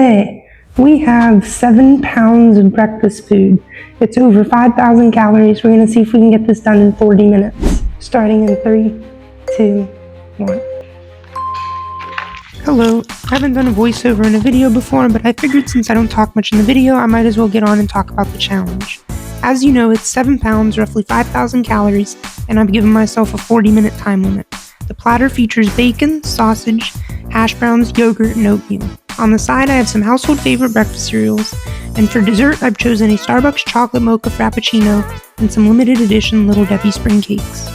Hey, we have 7 pounds of breakfast food. It's over 5,000 calories. We're gonna see if we can get this done in 40 minutes. Starting in 3, 2, 1. Hello, I haven't done a voiceover in a video before, but I figured since I don't talk much in the video, I might as well get on and talk about the challenge. As you know, it's 7 pounds, roughly 5,000 calories, and I've given myself a 40-minute time limit. The platter features bacon, sausage, hash browns, yogurt, and oatmeal. On the side, I have some household favorite breakfast cereals, and for dessert, I've chosen a Starbucks chocolate mocha frappuccino and some limited edition Little Debbie spring cakes.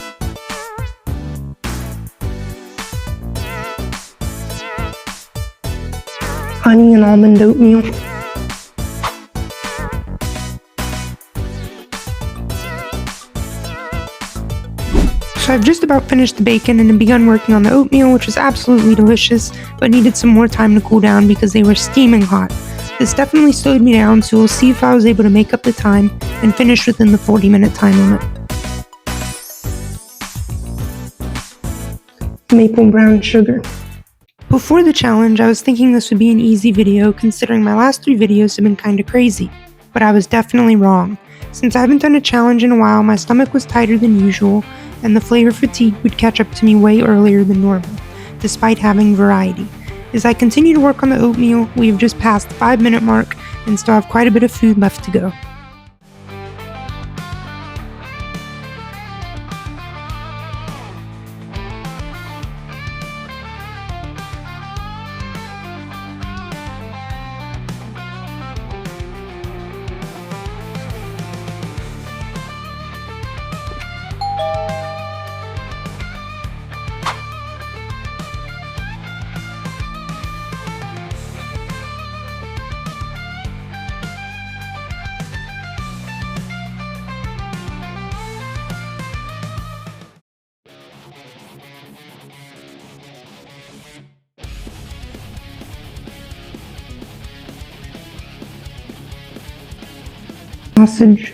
Honey and almond oatmeal. So I've just about finished the bacon and have begun working on the oatmeal, which was absolutely delicious, but needed some more time to cool down because they were steaming hot. This definitely slowed me down, so we'll see if I was able to make up the time and finish within the 40-minute time limit. Maple brown sugar. Before the challenge, I was thinking this would be an easy video considering my last 3 videos have been kinda crazy, but I was definitely wrong. Since I haven't done a challenge in a while, my stomach was tighter than usual, and the flavor fatigue would catch up to me way earlier than normal, despite having variety. As I continue to work on the oatmeal, we have just passed the 5-minute mark and still have quite a bit of food left to go. Sausage.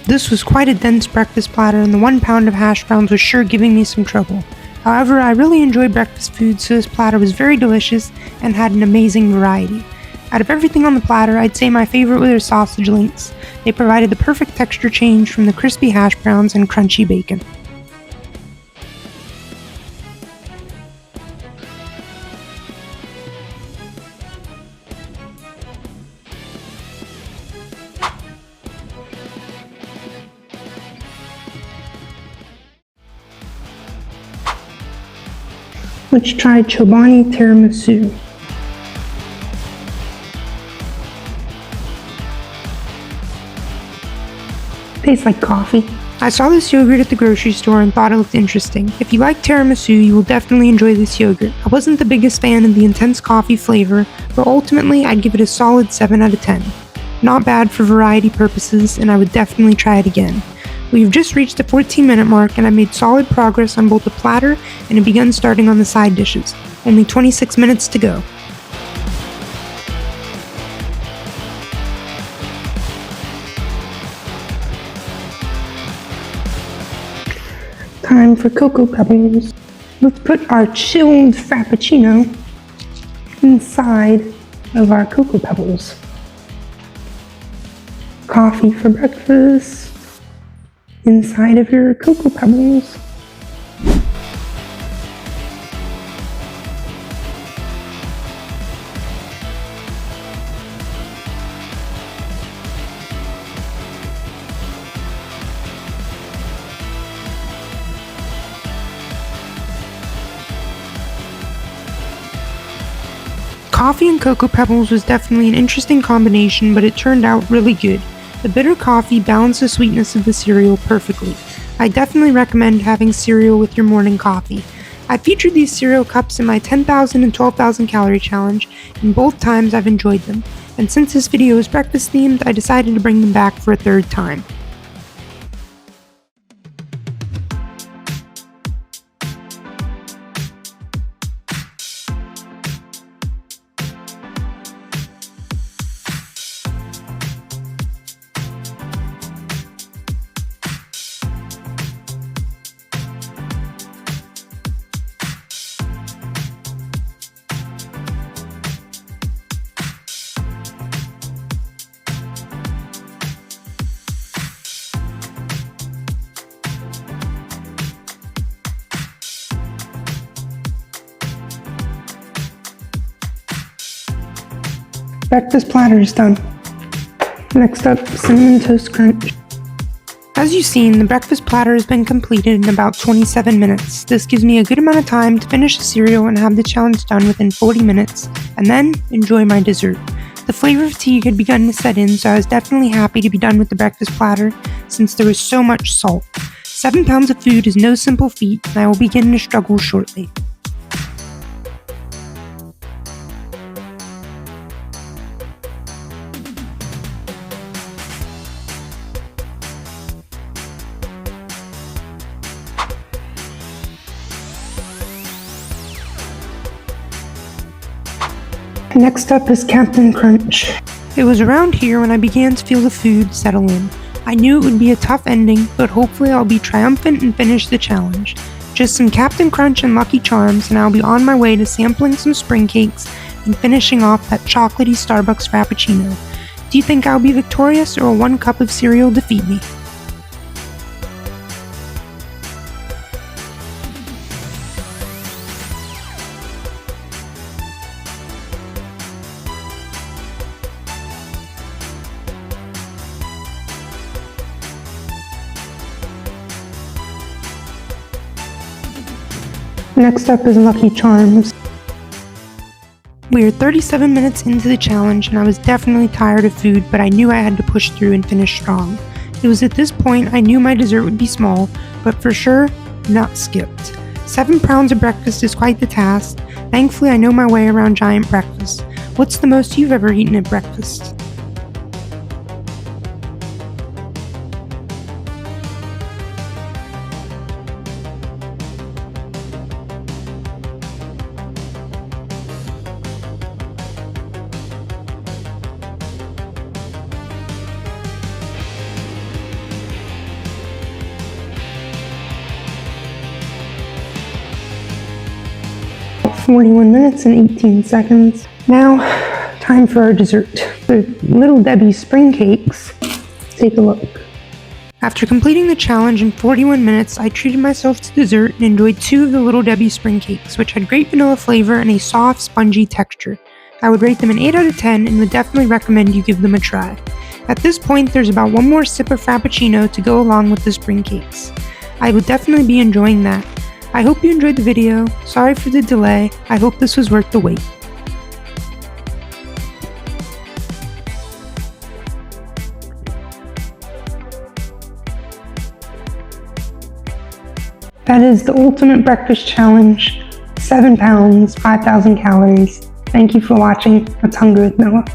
This was quite a dense breakfast platter, and the 1 pound of hash browns was sure giving me some trouble. However, I really enjoy breakfast food, so this platter was very delicious and had an amazing variety. Out of everything on the platter, I'd say my favorite were their sausage links. They provided the perfect texture change from the crispy hash browns and crunchy bacon. Let's try Chobani tiramisu. Tastes like coffee. I saw this yogurt at the grocery store and thought it looked interesting. If you like tiramisu, you will definitely enjoy this yogurt. I wasn't the biggest fan of the intense coffee flavor, but ultimately I'd give it a solid 7 out of 10. Not bad for variety purposes, and I would definitely try it again. We've just reached the 14-minute mark, and I made solid progress on both the platter and have begun starting on the side dishes. Only 26 minutes to go. Time for Cocoa Pebbles. Let's put our chilled Frappuccino inside of our Cocoa Pebbles. Coffee for breakfast inside of your Cocoa Pebbles. Coffee and Cocoa Pebbles was definitely an interesting combination, but it turned out really good. The bitter coffee balanced the sweetness of the cereal perfectly. I definitely recommend having cereal with your morning coffee. I featured these cereal cups in my 10,000 and 12,000 calorie challenge, and both times I've enjoyed them. And since this video is breakfast themed, I decided to bring them back for a 3rd time. Breakfast platter is done. Next up, Cinnamon Toast Crunch. As you've seen, the breakfast platter has been completed in about 27 minutes. This gives me a good amount of time to finish the cereal and have the challenge done within 40 minutes, and then enjoy my dessert. The flavor fatigue had begun to set in, so I was definitely happy to be done with the breakfast platter since there was so much salt. 7 pounds of food is no simple feat, and I will begin to struggle shortly. Next up is Captain Crunch. It was around here when I began to feel the food settle in. I knew it would be a tough ending, but hopefully I'll be triumphant and finish the challenge. Just some Captain Crunch and Lucky Charms and I'll be on my way to sampling some spring cakes and finishing off that chocolatey Starbucks Frappuccino. Do you think I'll be victorious or will 1 cup of cereal defeat me? Next up is Lucky Charms. We are 37 minutes into the challenge and I was definitely tired of food, but I knew I had to push through and finish strong. It was at this point I knew my dessert would be small, but for sure, not skipped. 7 pounds of breakfast is quite the task. Thankfully I know my way around giant breakfast. What's the most you've ever eaten at breakfast? "41 minutes and 18 seconds. Now, time for our dessert. The Little Debbie spring cakes. Let's take a look. After completing the challenge in 41 minutes, I treated myself to dessert and enjoyed 2 of the Little Debbie spring cakes, which had great vanilla flavor and a soft, spongy texture. I would rate them an 8 out of 10 and would definitely recommend you give them a try. At this point, there's about 1 more sip of Frappuccino to go along with the spring cakes. I would definitely be enjoying that. I hope you enjoyed the video. Sorry for the delay. I hope this was worth the wait. That is the ultimate breakfast challenge. 7 pounds, 5,000 calories. Thank you for watching. Let's Hunger with Noah.